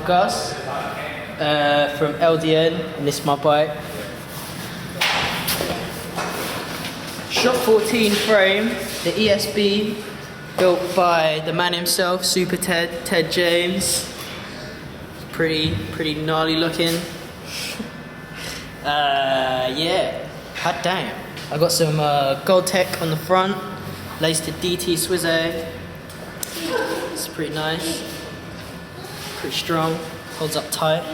I'm Gus from LDN, and this is my bike. Shot 14 frame, the ESB, built by the man himself, Super Ted James. Pretty gnarly looking. Yeah, hot damn. I got some gold tech on the front, laced to DT Swiss A. It's pretty nice, pretty strong, holds up tight.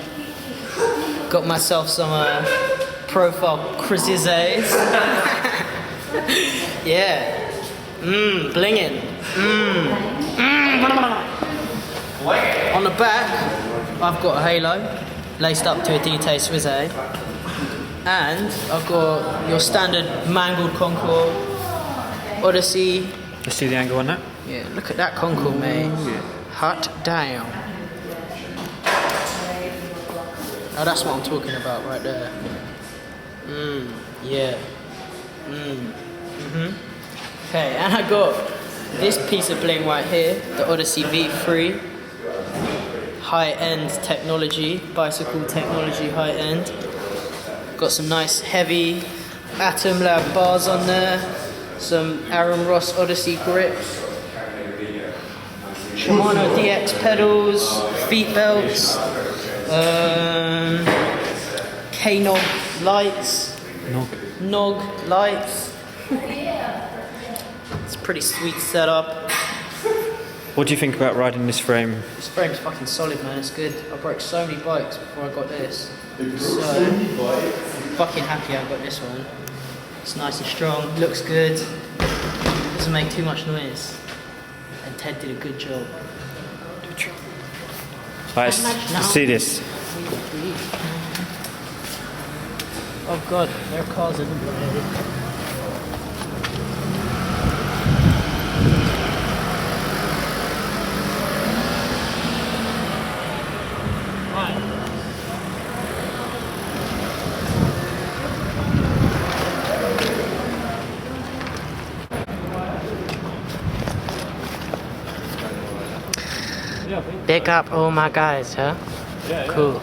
Got myself some profile Chris's A's. Yeah, blinging. On the back, I've got a halo, laced up to a DT Swiss A. And I've got your standard mangled Concord Odyssey. Let's see the angle on that. Yeah, look at that Concord, mate. Hot damn. Oh, that's what I'm talking about right there. Yeah. Okay, and I got this piece of bling right here, the Odyssey V3. High-end technology, bicycle technology, high-end. Got some nice heavy Atom Lab bars on there, some Aaron Ross Odyssey grips, Shimano DX pedals, feet belts, K-Nog lights, Nog lights. It's a pretty sweet setup. What do you think about riding this frame? This frame's fucking solid, man. It's good. I broke so many bikes before I got this. So fucking happy I got this one. It's nice and strong, looks good, doesn't make too much noise. And Ted did a good job. Let's see this. Oh god, there are cars everywhere. Big up all my guys, huh? Yeah. Cool.